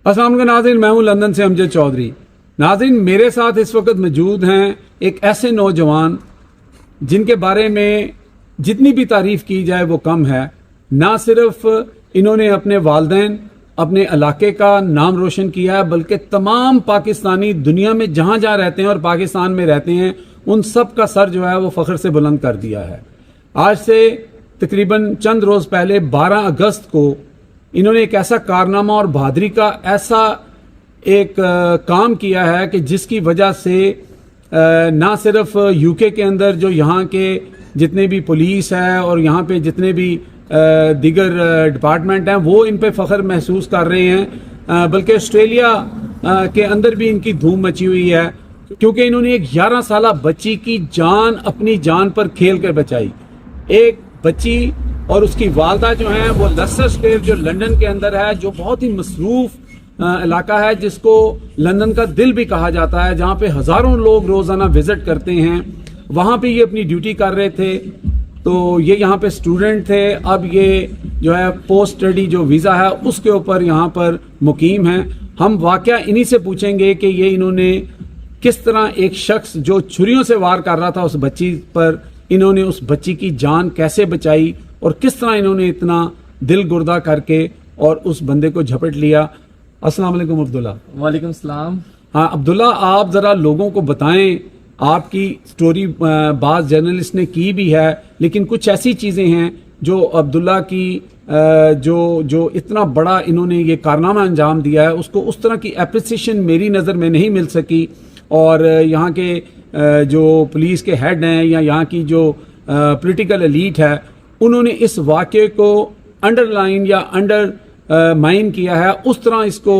السلام علیکم ناظرین، میں ہوں لندن سے امجد چودھری۔ ناظرین، میرے ساتھ اس وقت موجود ہیں ایک ایسے نوجوان جن کے بارے میں جتنی بھی تعریف کی جائے وہ کم ہے۔ نہ صرف انہوں نے اپنے والدین، اپنے علاقے کا نام روشن کیا ہے، بلکہ تمام پاکستانی دنیا میں جہاں جہاں رہتے ہیں اور پاکستان میں رہتے ہیں ان سب کا سر جو ہے وہ فخر سے بلند کر دیا ہے۔ آج سے تقریباً چند روز پہلے 12 اگست کو انہوں نے ایک ایسا کارنامہ اور بہادری کا ایسا ایک کام کیا ہے کہ جس کی وجہ سے نہ صرف یو کے اندر جو یہاں کے جتنے بھی پولیس ہے اور یہاں پہ جتنے بھی دیگر ڈپارٹمنٹ ہیں وہ ان پہ فخر محسوس کر رہے ہیں، بلکہ آسٹریلیا کے اندر بھی ان کی دھوم مچی ہوئی ہے، کیونکہ انہوں نے ایک 11 سالہ بچی کی جان اپنی جان پر کھیل کر بچائی۔ ایک بچی اور اس کی والدہ جو ہیں وہ لیسٹر اسکوئر جو لندن کے اندر ہے، جو بہت ہی مصروف علاقہ ہے، جس کو لندن کا دل بھی کہا جاتا ہے، جہاں پہ ہزاروں لوگ روزانہ وزٹ کرتے ہیں، وہاں پہ یہ اپنی ڈیوٹی کر رہے تھے۔ تو یہ یہاں پہ اسٹوڈنٹ تھے، اب یہ جو ہے پوسٹ اسٹڈی جو ویزا ہے اس کے اوپر یہاں پر مقیم ہیں۔ ہم واقعہ انہی سے پوچھیں گے کہ یہ انہوں نے کس طرح ایک شخص جو چھریوں سے وار کر رہا تھا اس بچی پر، انہوں نے اس بچی کی جان کیسے بچائی اور کس طرح انہوں نے اتنا دل گردہ کر کے اور اس بندے کو جھپٹ لیا۔ السلام علیکم عبداللہ۔ وعلیکم السلام۔ ہاں عبداللہ، آپ ذرا لوگوں کو بتائیں، آپ کی سٹوری بعض جرنلسٹ نے کی بھی ہے، لیکن کچھ ایسی چیزیں ہیں جو عبداللہ کی جو اتنا بڑا انہوں نے یہ کارنامہ انجام دیا ہے، اس کو اس طرح کی اپریسیشن میری نظر میں نہیں مل سکی، اور یہاں کے جو پولیس کے ہیڈ ہیں یا یہاں کی جو پولیٹیکل ایلیٹ ہے انہوں نے اس واقعے کو انڈر لائن یا انڈر مائن کیا ہے، اس طرح اس کو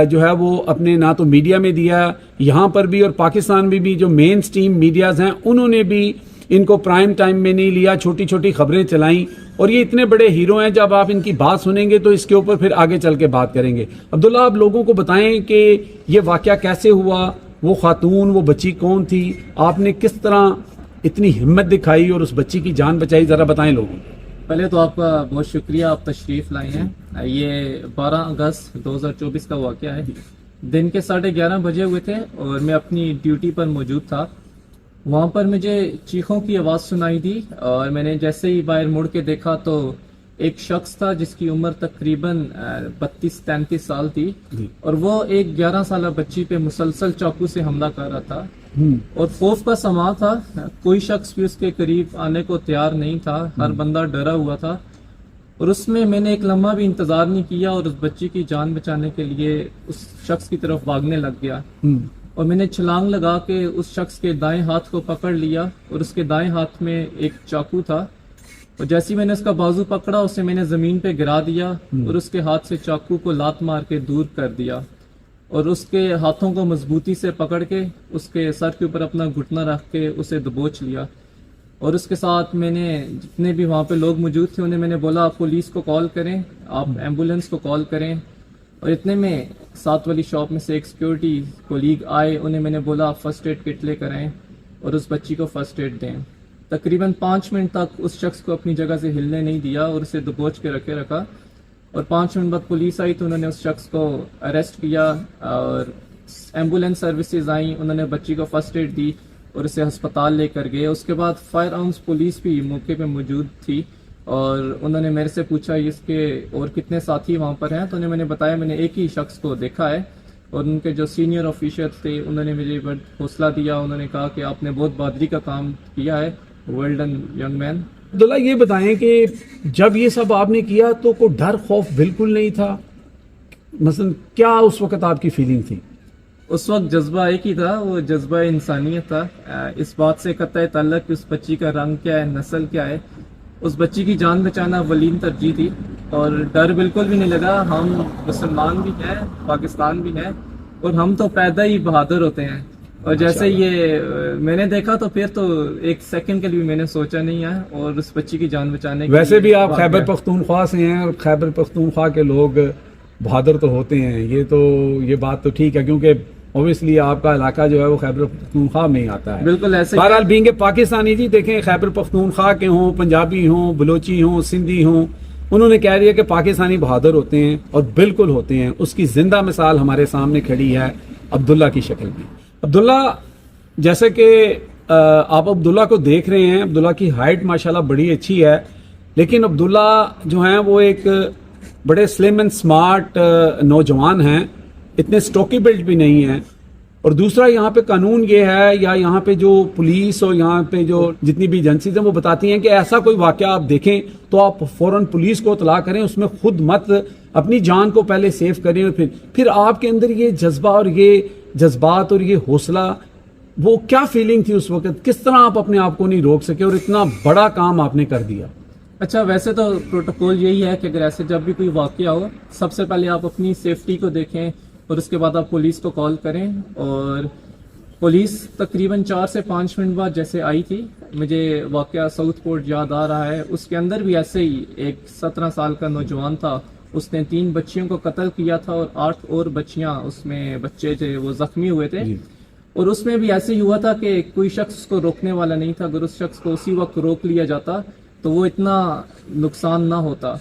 جو ہے وہ اپنے نہ تو میڈیا میں دیا، یہاں پر بھی اور پاکستان میں بھی جو مین سٹریم میڈیاز ہیں انہوں نے بھی ان کو پرائم ٹائم میں نہیں لیا، چھوٹی چھوٹی خبریں چلائیں، اور یہ اتنے بڑے ہیرو ہیں، جب آپ ان کی بات سنیں گے تو اس کے اوپر پھر آگے چل کے بات کریں گے۔ عبداللہ، آپ لوگوں کو بتائیں کہ یہ واقعہ کیسے ہوا، وہ خاتون، وہ بچی کون تھی، آپ نے کس طرح اتنی ہمت دکھائی اور اس بچی کی جان بچائی، ذرا بتائیں لوگوں کو۔ پہلے تو آپ کا بہت شکریہ، آپ تشریف لائے ہیں۔ یہ 12 اگست 2024 کا واقعہ ہے، دن کے 11:30 بجے ہوئے تھے اور میں اپنی ڈیوٹی پر موجود تھا۔ وہاں پر مجھے چیخوں کی آواز سنائی دی اور میں نے جیسے ہی باہر مڑ کے دیکھا تو ایک شخص تھا جس کی عمر تقریباً 32-33 سال تھی، اور وہ ایک 11 سالہ بچی پہ مسلسل چاقو سے حملہ کر رہا تھا، اور خوف کا سما تھا، کوئی شخص بھی اس کے قریب آنے کو تیار نہیں تھا، ہر بندہ ڈرا ہوا تھا، اور اس میں نے ایک لمحہ بھی انتظار نہیں کیا اور اس بچی کی جان بچانے کے لیے اس شخص کی طرف بھاگنے لگ گیا، اور میں نے چھلانگ لگا کے اس شخص کے دائیں ہاتھ کو پکڑ لیا، اور اس کے دائیں ہاتھ میں ایک چاقو تھا، اور جیسے میں نے اس کا بازو پکڑا اسے میں نے زمین پہ گرا دیا اور اس کے ہاتھ سے چاقو کو لات مار کے دور کر دیا، اور اس کے ہاتھوں کو مضبوطی سے پکڑ کے اس کے سر کے اوپر اپنا گھٹنا رکھ کے اسے دبوچ لیا، اور اس کے ساتھ میں نے جتنے بھی وہاں پہ لوگ موجود تھے انہیں میں نے بولا آپ پولیس کو کال کریں، آپ ایمبولینس کو کال کریں، اور اتنے میں ساتھ والی شاپ میں سے ایک سیکیورٹی کولیگ آئے، انہیں میں نے بولا آپ فرسٹ ایڈ کٹ لے کر آئیں اور اس بچی کو فرسٹ ایڈ دیں۔ تقریباً 5 منٹ تک اس شخص کو اپنی جگہ سے ہلنے نہیں دیا اور اسے دبوچ کے رکھا، اور 5 منٹ بعد پولیس آئی تو انہوں نے اس شخص کو اریسٹ کیا، اور ایمبولینس سروسز آئیں، انہوں نے بچی کو فرسٹ ایڈ دی اور اسے ہسپتال لے کر گئے۔ اس کے بعد فائر آرمز پولیس بھی موقع پہ موجود تھی، اور انہوں نے میرے سے پوچھا اس کے اور کتنے ساتھی وہاں پر ہیں، تو انہیں میں نے بتایا میں نے ایک ہی شخص کو دیکھا ہے، اور ان کے جو سینئر آفیشر تھے انہوں نے مجھے بہت حوصلہ دیا، انہوں نے کہا کہ آپ نے بہت بہادری کا کام کیا ہے، ویل ڈن ینگ مین۔ عبداللہ، یہ بتائیں کہ جب یہ سب آپ نے کیا تو کوئی ڈر خوف بالکل نہیں تھا؟ مثلا کیا اس وقت آپ کی فیلنگ تھی؟ اس وقت جذبہ ایک ہی تھا، وہ جذبہ انسانیت تھا، اس بات سے قطع تعلق کہ اس بچی کا رنگ کیا ہے، نسل کیا ہے، اس بچی کی جان بچانا اولین ترجیح تھی، اور ڈر بالکل بھی نہیں لگا۔ ہم مسلمان بھی ہیں، پاکستان بھی ہیں، اور ہم تو پیدا ہی بہادر ہوتے ہیں، اور جیسے یہ میں نے دیکھا تو پھر تو ایک سیکنڈ کے لیے میں نے سوچا نہیں ہے، اور اس بچی کی جان بچانے کے ویسے بھی آپ خیبر پختونخوا سے ہیں، اور خیبر پختونخوا کے لوگ بہادر تو ہوتے ہیں، یہ بات تو ٹھیک ہے، کیونکہ اوبیسلی آپ کا علاقہ جو ہے وہ خیبر پختونخوا میں ہی آتا ہے۔ بالکل ایسے بہرحال بینگ پاکستانی، جی دیکھیں، خیبر پختونخوا کے ہوں، پنجابی ہوں، بلوچی ہوں، سندھی ہوں، انہوں نے کہہ دیا کہ پاکستانی بہادر ہوتے ہیں اور بالکل ہوتے ہیں. اس کی زندہ مثال ہمارے سامنے کھڑی ہے عبداللہ کی شکل میں. عبداللہ جیسے کہ آپ عبداللہ کو دیکھ رہے ہیں, عبداللہ کی ہائٹ ماشاءاللہ بڑی اچھی ہے, لیکن عبداللہ جو ہیں وہ ایک بڑے سلم اینڈ سمارٹ نوجوان ہیں, اتنے اسٹوکی بلڈ بھی نہیں ہیں. اور دوسرا یہاں پہ قانون یہ ہے, یا یہاں پہ جو پولیس اور یہاں پہ جو جتنی بھی ایجنسیز ہیں وہ بتاتی ہیں کہ ایسا کوئی واقعہ آپ دیکھیں تو آپ فوراً پولیس کو اطلاع کریں, اس میں خود مت اپنی جان کو پہلے سیو کریں, اور پھر آپ کے اندر یہ جذبہ اور یہ جذبات اور یہ حوصلہ, وہ کیا فیلنگ تھی اس وقت, کس طرح آپ اپنے آپ کو نہیں روک سکے اور اتنا بڑا کام آپ نے کر دیا؟ اچھا, ویسے تو پروٹوکول یہی ہے کہ اگر ایسے جب بھی کوئی واقعہ ہو سب سے پہلے آپ اپنی سیفٹی کو دیکھیں اور اس کے بعد آپ پولیس کو کال کریں. اور پولیس تقریباً 4 سے 5 منٹ بعد جیسے آئی تھی, مجھے واقعہ ساؤتھ پورٹ یاد آ رہا ہے, اس کے اندر بھی ایسے ہی ایک 17 سال کا نوجوان تھا, اس نے 3 بچیوں کو قتل کیا تھا اور 8 اور بچیاں اس میں بچے تھے وہ زخمی ہوئے تھے. اور اس میں بھی ایسے ہی ہوا تھا کہ کوئی شخص اس کو روکنے والا نہیں تھا. اگر اس شخص کو اسی وقت روک لیا جاتا تو وہ اتنا نقصان نہ ہوتا.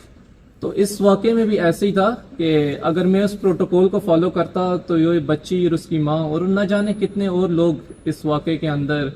تو اس واقعے میں بھی ایسے ہی تھا کہ اگر میں اس پروٹوکول کو فالو کرتا تو یہ بچی اور اس کی ماں اور نہ جانے کتنے اور لوگ اس واقعے کے اندر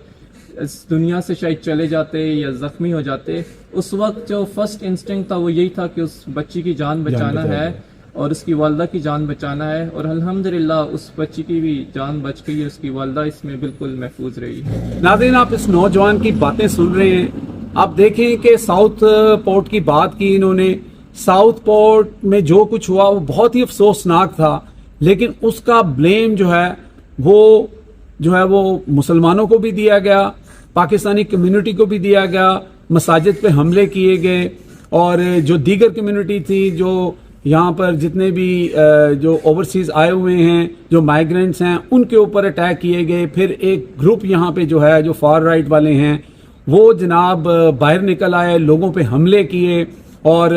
اس دنیا سے شاید چلے جاتے یا زخمی ہو جاتے. اس وقت جو فرسٹ انسٹنکٹ تھا وہ یہی تھا کہ اس بچی کی جان بچانا ہے اور اس کی والدہ کی جان بچانا ہے, اور الحمدللہ اس بچی کی بھی جان بچ گئی, اس کی والدہ اس میں بالکل محفوظ رہی. ناظرین, آپ اس نوجوان کی باتیں سن رہے ہیں, آپ دیکھیں کہ ساؤتھ پورٹ کی بات کی انہوں نے. ساؤتھ پورٹ میں جو کچھ ہوا وہ بہت ہی افسوسناک تھا, لیکن اس کا بلیم جو ہے وہ مسلمانوں کو بھی دیا گیا, پاکستانی کمیونٹی کو بھی دیا گیا, مساجد پہ حملے کیے گئے, اور جو دیگر کمیونٹی تھی, جو یہاں پر جتنے بھی جو اوورسیز آئے ہوئے ہیں, جو مائیگرینٹس ہیں, ان کے اوپر اٹیک کیے گئے. پھر ایک گروپ یہاں پہ جو ہے جو فار رائٹ والے ہیں وہ جناب باہر نکل آئے, لوگوں پہ حملے کیے اور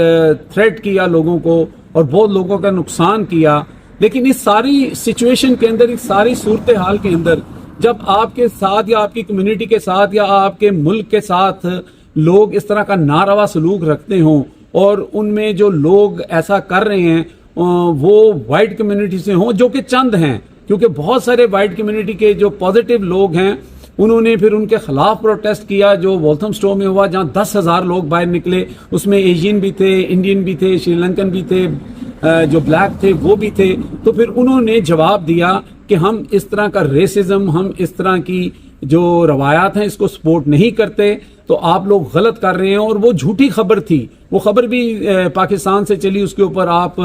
تھریٹ کیا لوگوں کو, اور بہت لوگوں کا نقصان کیا. لیکن اس ساری سچویشن کے اندر, اس ساری صورتحال کے اندر, جب آپ کے ساتھ یا آپ کی کمیونٹی کے ساتھ یا آپ کے ملک کے ساتھ لوگ اس طرح کا ناروا سلوک رکھتے ہوں, اور ان میں جو لوگ ایسا کر رہے ہیں وہ وائٹ کمیونٹی سے ہوں, جو کہ چند ہیں, کیونکہ بہت سارے وائٹ کمیونٹی کے جو پازیٹیو لوگ ہیں انہوں نے پھر ان کے خلاف پروٹیسٹ کیا, جو والتھم اسٹور میں ہوا جہاں 10,000 لوگ باہر نکلے, اس میں ایشین بھی تھے, انڈین بھی تھے, شری لنکن بھی تھے, جو بلیک تھے وہ بھی تھے. تو پھر انہوں نے جواب دیا کہ ہم اس طرح کا ریسزم, ہم اس طرح کی جو روایات ہیں اس کو سپورٹ نہیں کرتے, تو آپ لوگ غلط کر رہے ہیں. اور وہ جھوٹی خبر تھی, وہ خبر بھی پاکستان سے چلی, اس کے اوپر آپ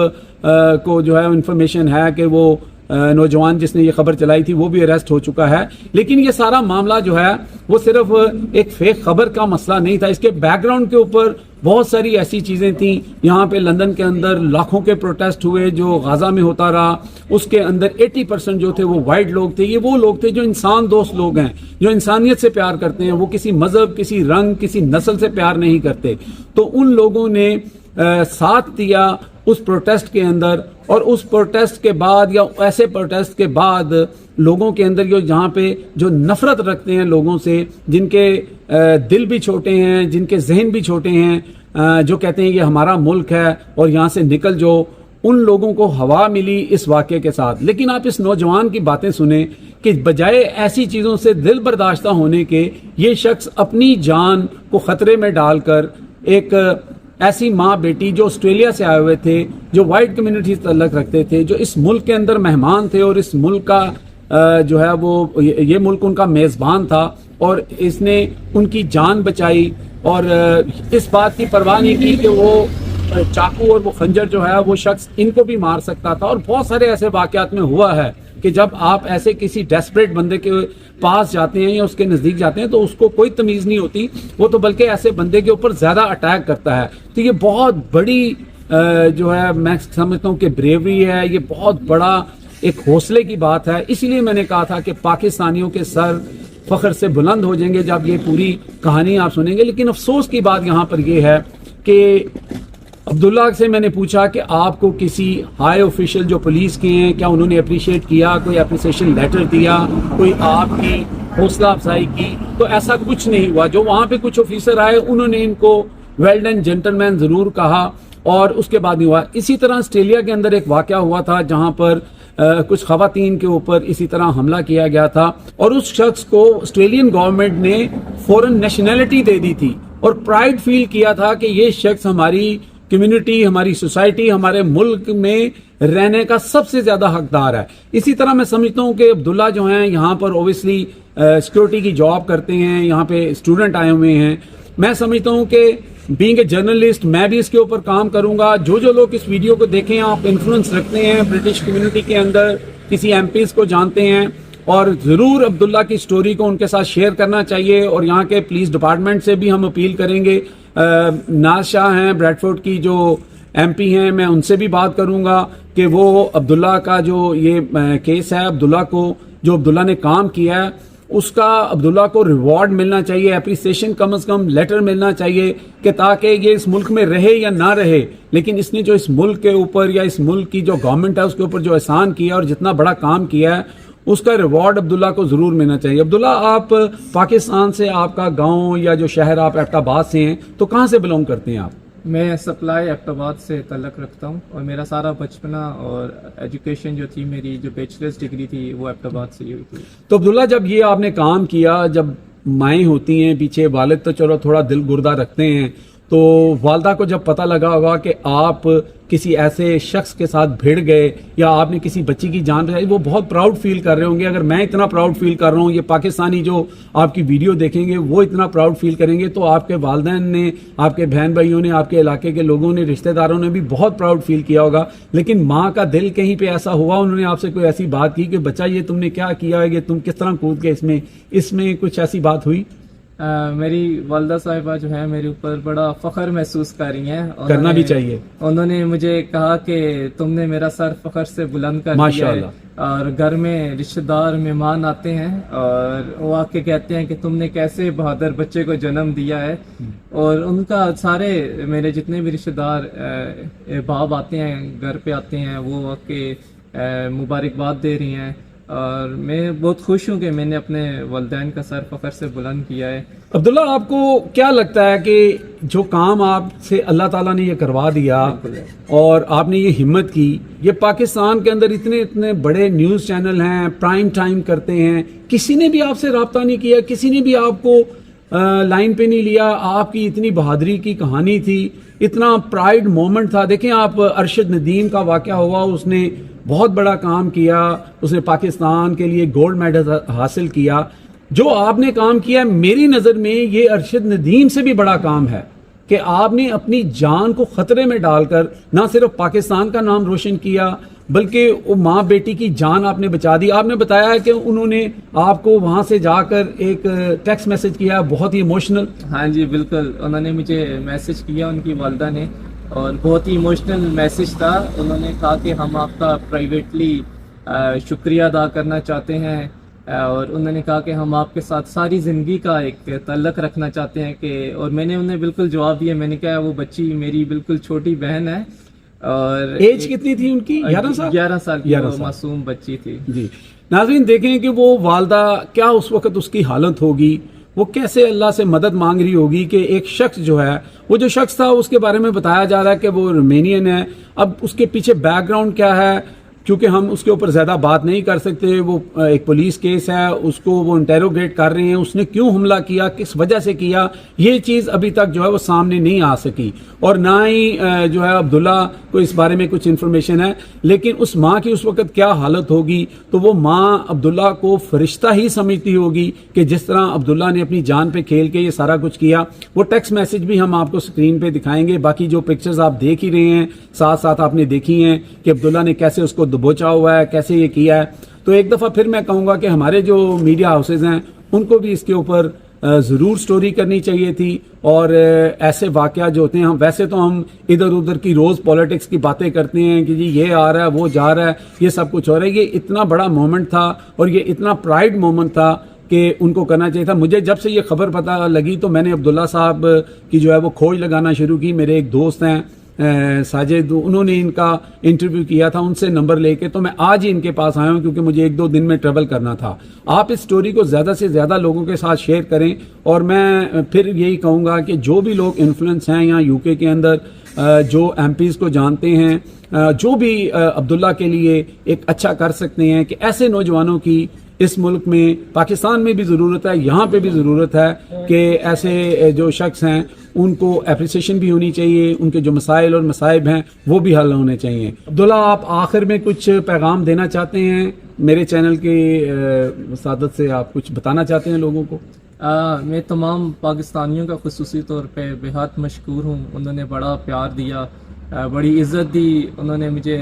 کو جو ہے انفارمیشن ہے کہ وہ نوجوان جس نے یہ خبر چلائی تھی وہ بھی اریسٹ ہو چکا ہے. لیکن یہ سارا معاملہ جو ہے وہ صرف ایک فیک خبر کا مسئلہ نہیں تھا, اس کے بیک گراؤنڈ کے اوپر بہت ساری ایسی چیزیں تھیں. یہاں پہ لندن کے اندر لاکھوں کے پروٹیسٹ ہوئے جو غازہ میں ہوتا رہا, اس کے اندر 80% جو تھے وہ وائٹ لوگ تھے. یہ وہ لوگ تھے جو انسان دوست لوگ ہیں, جو انسانیت سے پیار کرتے ہیں, وہ کسی مذہب, کسی رنگ, کسی نسل سے پیار نہیں کرتے. تو ان لوگوں نے ساتھ دیا اس پروٹیسٹ کے اندر, اور اس پروٹیسٹ کے بعد یا ایسے پروٹیسٹ کے بعد لوگوں کے اندر جہاں پہ جو نفرت رکھتے ہیں لوگوں سے, جن کے دل بھی چھوٹے ہیں, جن کے ذہن بھی چھوٹے ہیں, جو کہتے ہیں یہ ہمارا ملک ہے اور یہاں سے نکل جو, ان لوگوں کو ہوا ملی اس واقعے کے ساتھ. لیکن آپ اس نوجوان کی باتیں سنیں کہ بجائے ایسی چیزوں سے دل برداشتہ ہونے کے, یہ شخص اپنی جان کو خطرے میں ڈال کر ایک ایسی ماں بیٹی جو آسٹریلیا سے آئے ہوئے تھے, جو وائٹ کمیونٹی سے تعلق رکھتے تھے, جو اس ملک کے اندر مہمان تھے, اور اس ملک کا جو ہے وہ یہ ملک ان کا میزبان تھا, اور اس نے ان کی جان بچائی, اور اس بات کی پرواہ نہیں کی کہ وہ چاقو اور وہ خنجر جو ہے وہ شخص ان کو بھی مار سکتا تھا. اور بہت سارے ایسے واقعات میں ہوا ہے کہ جب آپ ایسے کسی ڈیسپریٹ بندے کے پاس جاتے ہیں یا اس کے نزدیک جاتے ہیں تو اس کو کوئی تمیز نہیں ہوتی, وہ تو بلکہ ایسے بندے کے اوپر زیادہ اٹیک کرتا ہے. تو یہ بہت بڑی جو ہے میں سمجھتا ہوں کہ بریوری ہے, یہ بہت بڑا ایک حوصلے کی بات ہے. اسی لیے میں نے کہا تھا کہ پاکستانیوں کے سر فخر سے بلند ہو جائیں گے جب یہ پوری کہانی آپ سنیں گے. لیکن افسوس کی بات یہاں پر یہ ہے کہ عبداللہ سے میں نے پوچھا کہ آپ کو کسی ہائی آفیشل جو پولیس کے ہیں کیا انہوں نے اپریشیٹ کیا, کوئی اپریسیشن لیٹر دیا, کوئی آپ کی حوصلہ افزائی کی؟ تو ایسا کچھ نہیں ہوا. جو وہاں پہ کچھ آفیسر آئے انہوں نے ان کو ویل ڈن جینٹل مین ضرور کہا, اور اس کے بعد نہیں ہوا. اسی طرح آسٹریلیا کے اندر ایک واقعہ ہوا تھا جہاں پر کچھ خواتین کے اوپر اسی طرح حملہ کیا گیا تھا اور اس شخص کو آسٹریلین گورنمنٹ نے فورن نیشنلٹی دے دی تھی اور پرائیڈ فیل کیا تھا کہ یہ شخص ہماری کمیونٹی, ہماری سوسائٹی, ہمارے ملک میں رہنے کا سب سے زیادہ حقدار ہے. اسی طرح میں سمجھتا ہوں کہ عبداللہ جو ہیں یہاں پر اوبیسلی سیکورٹی کی جاب کرتے ہیں, یہاں پہ اسٹوڈنٹ آئے ہوئے ہیں. میں سمجھتا ہوں کہ بینگ اے جرنلسٹ میں بھی اس کے اوپر کام کروں گا. جو لوگ اس ویڈیو کو دیکھیں, آپ انفلوئنس رکھتے ہیں برٹش کمیونٹی کے اندر, کسی ایم پیز کو جانتے ہیں, اور ضرور عبداللہ کی سٹوری کو ان کے ساتھ شیئر کرنا چاہیے. اور یہاں کے پولیس ڈپارٹمنٹ سے بھی ہم اپیل کریں گے. ناز شاہ ہیں بریڈفورڈ کی جو ایم پی ہیں, میں ان سے بھی بات کروں گا کہ وہ عبداللہ کا جو یہ کیس ہے, عبداللہ کو جو عبداللہ نے کام کیا ہے اس کا عبداللہ کو ریوارڈ ملنا چاہیے, اپریسیشن کم از کم لیٹر ملنا چاہیے کہ تاکہ یہ اس ملک میں رہے یا نہ رہے, لیکن اس نے جو اس ملک کے اوپر یا اس ملک کی جو گورنمنٹ ہے اس کے اوپر جو احسان کیا اور جتنا بڑا کام کیا ہے اس کا ریوارڈ عبداللہ کو ضرور ملنا چاہیے. عبداللہ, آپ پاکستان سے, آپ کا گاؤں یا جو شہر آپ ایبٹ آباد سے ہیں, تو کہاں سے بلونگ کرتے ہیں آپ؟ میں سپلائی ایبٹ آباد سے تعلق رکھتا ہوں اور میرا سارا بچپنا اور ایجوکیشن جو تھی, میری جو بیچلرز ڈگری تھی وہ ایبٹ آباد سے ہی ہوئی تھی. تو عبداللہ, جب یہ آپ نے کام کیا, جب مائیں ہوتی ہیں پیچھے, والد تو چلو تھوڑا دل گردہ رکھتے ہیں, تو والدہ کو جب پتہ لگا ہوگا کہ آپ کسی ایسے شخص کے ساتھ بھیڑ گئے یا آپ نے کسی بچی کی جان بچائی, وہ بہت پراؤڈ فیل کر رہے ہوں گے. اگر میں اتنا پراؤڈ فیل کر رہا ہوں, یہ پاکستانی جو آپ کی ویڈیو دیکھیں گے وہ اتنا پراؤڈ فیل کریں گے, تو آپ کے والدین نے, آپ کے بہن بھائیوں نے, آپ کے علاقے کے لوگوں نے, رشتہ داروں نے بھی بہت پراؤڈ فیل کیا ہوگا. لیکن ماں کا دل کہیں پہ ایسا ہوا, انہوں نے آپ سے کوئی ایسی بات کی کہ بچہ یہ تم نے کیا کیا ہے, یہ تم کس طرح کود گئے اس میں کچھ ایسی بات ہوئی؟ میری والدہ صاحبہ جو ہے میرے اوپر بڑا فخر محسوس کر رہی ہیں, کرنا بھی چاہیے. انہوں نے مجھے کہا کہ تم نے میرا سر فخر سے بلند کر دیا ہے, اور گھر میں رشتہ دار مہمان آتے ہیں اور وہ آ کے کہتے ہیں کہ تم نے کیسے بہادر بچے کو جنم دیا ہے. اور ان کا سارے میرے جتنے بھی رشتہ دار باپ آتے ہیں, گھر پہ آتے ہیں, وہ آ کے مبارکباد دے رہی ہیں, اور میں بہت خوش ہوں کہ میں نے اپنے والدین کا سر فخر سے بلند کیا ہے. عبداللہ, آپ کو کیا لگتا ہے کہ جو کام آپ سے اللہ تعالیٰ نے یہ کروا دیا اور آپ نے یہ ہمت کی, یہ پاکستان کے اندر اتنے بڑے نیوز چینل ہیں, پرائم ٹائم کرتے ہیں, کسی نے بھی آپ سے رابطہ نہیں کیا, کسی نے بھی آپ کو لائن پہ نہیں لیا؟ آپ کی اتنی بہادری کی کہانی تھی, اتنا پرائیڈ مومنٹ تھا. دیکھیں آپ, ارشد ندیم کا واقعہ ہوا, اس نے بہت بڑا کام کیا, اس نے پاکستان کے لیے گولڈ میڈل حاصل کیا. جو آپ نے کام کیا, میری نظر میں یہ ارشد ندیم سے بھی بڑا کام ہے کہ آپ نے اپنی جان کو خطرے میں ڈال کر نہ صرف پاکستان کا نام روشن کیا بلکہ وہ ماں بیٹی کی جان آپ نے بچا دی. آپ نے بتایا ہے کہ انہوں نے آپ کو وہاں سے جا کر ایک ٹیکسٹ میسج کیا, بہت ہی ایموشنل. ہاں جی بالکل, انہوں نے مجھے میسج کیا, ان کی والدہ نے, اور بہت ہی ایموشنل میسج تھا. انہوں نے کہا کہ ہم آپ کا پرائیویٹلی شکریہ ادا کرنا چاہتے ہیں, اور انہوں نے کہا کہ ہم آپ کے ساتھ ساری زندگی کا ایک تعلق رکھنا چاہتے ہیں. کہ اور میں نے انہیں بالکل جواب دیا, میں نے کہا وہ بچی میری بالکل چھوٹی بہن ہے. اور ایج کتنی تھی ان کی؟ 11 سال کی معصوم بچی تھی. جی ناظرین, دیکھیں کہ وہ والدہ کیا اس وقت اس کی حالت ہوگی, وہ کیسے اللہ سے مدد مانگ رہی ہوگی کہ ایک شخص جو ہے, وہ جو شخص تھا اس کے بارے میں بتایا جا رہا ہے کہ وہ رومینین ہے. اب اس کے پیچھے بیک گراؤنڈ کیا ہے, کیونکہ ہم اس کے اوپر زیادہ بات نہیں کر سکتے, وہ ایک پولیس کیس ہے, اس کو وہ انٹیروگیٹ کر رہے ہیں, اس نے کیوں حملہ کیا, کس وجہ سے کیا, یہ چیز ابھی تک جو ہے وہ سامنے نہیں آ سکی, اور نہ ہی جو ہے عبداللہ کو اس بارے میں کچھ انفارمیشن ہے. لیکن اس ماں کی اس وقت کیا حالت ہوگی, تو وہ ماں عبداللہ کو فرشتہ ہی سمجھتی ہوگی کہ جس طرح عبداللہ نے اپنی جان پہ کھیل کے یہ سارا کچھ کیا. وہ ٹیکسٹ میسج بھی ہم آپ کو اسکرین پہ دکھائیں گے, باقی جو پکچرز آپ دیکھ ہی رہے ہیں, ساتھ ساتھ آپ نے دیکھی ہیں کہ عبداللہ نے کیسے اس کو دبوچا ہوا ہے, کیسے یہ کیا ہے. تو ایک دفعہ پھر میں کہوں گا کہ ہمارے جو میڈیا ہاؤسز ہیں ان کو بھی اس کے اوپر ضرور سٹوری کرنی چاہیے تھی. اور ایسے واقعہ جو ہوتے ہیں, ہم ویسے تو ہم ادھر ادھر کی روز پولیٹکس کی باتیں کرتے ہیں کہ جی یہ آ رہا ہے, وہ جا رہا ہے, یہ سب کچھ ہو رہا ہے. یہ اتنا بڑا مومنٹ تھا اور یہ اتنا پرائیڈ مومنٹ تھا کہ ان کو کرنا چاہیے تھا. مجھے جب سے یہ خبر پتہ لگی تو میں نے عبداللہ صاحب کی جو ہے وہ کھوج لگانا شروع کی. میرے ایک دوست ہیں ساجد, انہوں نے ان کا انٹرویو کیا تھا, ان سے نمبر لے کے, تو میں آج ہی ان کے پاس آیا ہوں کیونکہ مجھے 1-2 دن میں ٹریول کرنا تھا. آپ اس سٹوری کو زیادہ سے زیادہ لوگوں کے ساتھ شیئر کریں. اور میں پھر یہی کہوں گا کہ جو بھی لوگ انفلوئنس ہیں یہاں UK کے اندر, جو ایم پیز کو جانتے ہیں, جو بھی عبداللہ کے لیے ایک اچھا کر سکتے ہیں, کہ ایسے نوجوانوں کی اس ملک میں, پاکستان میں بھی ضرورت ہے, یہاں پہ بھی ضرورت ہے کہ ایسے جو شخص ہیں ان کو اپریسیشن بھی ہونی چاہیے, ان کے جو مسائل اور مصائب ہیں وہ بھی حل ہونے چاہیے. عبداللہ, آپ آخر میں کچھ پیغام دینا چاہتے ہیں میرے چینل کی سعادت سے, آپ کچھ بتانا چاہتے ہیں لوگوں کو؟ میں تمام پاکستانیوں کا خصوصی طور پہ بے حد مشکور ہوں. انہوں نے بڑا پیار دیا, بڑی عزت دی. انہوں نے مجھے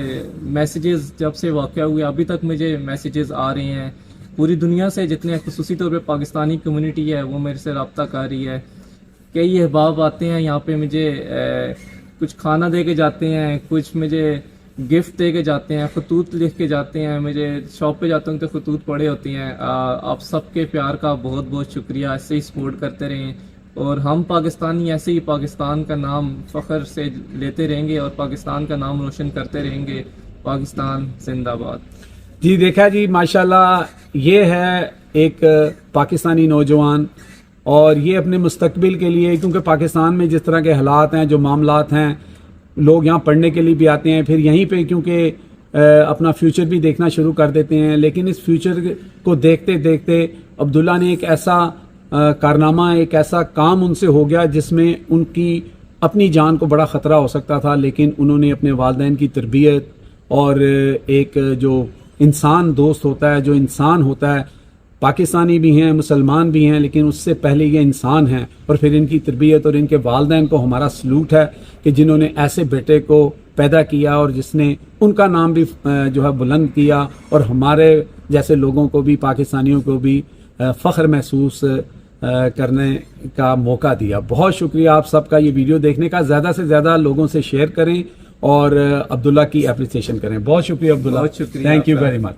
میسیجز, جب سے واقعہ ہوئے ابھی تک مجھے میسیجز آ رہے ہیں پوری دنیا سے, جتنے خصوصی طور پہ پاکستانی کمیونٹی ہے وہ میرے سے رابطہ کر رہی ہے. کئی احباب آتے ہیں یہاں پہ, مجھے کچھ کھانا دے کے جاتے ہیں, کچھ مجھے گفٹ دے کے جاتے ہیں, خطوط لکھ کے جاتے ہیں. مجھے شاپ پہ جاتا ہوں تو خطوط پڑے ہوتے ہیں. آپ سب کے پیار کا بہت بہت شکریہ. ایسے ہی سپورٹ کرتے رہیں, اور ہم پاکستانی ایسے ہی پاکستان کا نام فخر سے لیتے رہیں گے اور پاکستان کا نام روشن کرتے رہیں گے. پاکستان زندہ باد. جی دیکھا جی, ماشاءاللہ یہ ہے ایک پاکستانی نوجوان, اور یہ اپنے مستقبل کے لیے, کیونکہ پاکستان میں جس طرح کے حالات ہیں, جو معاملات ہیں, لوگ یہاں پڑھنے کے لیے بھی آتے ہیں, پھر یہیں پہ کیونکہ اپنا فیوچر بھی دیکھنا شروع کر دیتے ہیں. لیکن اس فیوچر کو دیکھتے دیکھتے عبداللہ نے ایک ایسا کارنامہ, ایک ایسا کام ان سے ہو گیا جس میں ان کی اپنی جان کو بڑا خطرہ ہو سکتا تھا, لیکن انہوں نے اپنے والدین کی تربیت اور ایک جو انسان دوست ہوتا ہے, جو انسان ہوتا ہے, پاکستانی بھی ہیں, مسلمان بھی ہیں, لیکن اس سے پہلے یہ انسان ہیں, اور پھر ان کی تربیت اور ان کے والدین کو ہمارا سلوٹ ہے کہ جنہوں نے ایسے بیٹے کو پیدا کیا اور جس نے ان کا نام بھی جو ہے بلند کیا, اور ہمارے جیسے لوگوں کو بھی, پاکستانیوں کو بھی فخر محسوس کرنے کا موقع دیا. بہت شکریہ آپ سب کا یہ ویڈیو دیکھنے کا. زیادہ سے زیادہ لوگوں سے شیئر کریں اور عبداللہ کی اپریسیشن کریں. بہت شکریہ عبداللہ, بہت شکریہ. Thank you very much.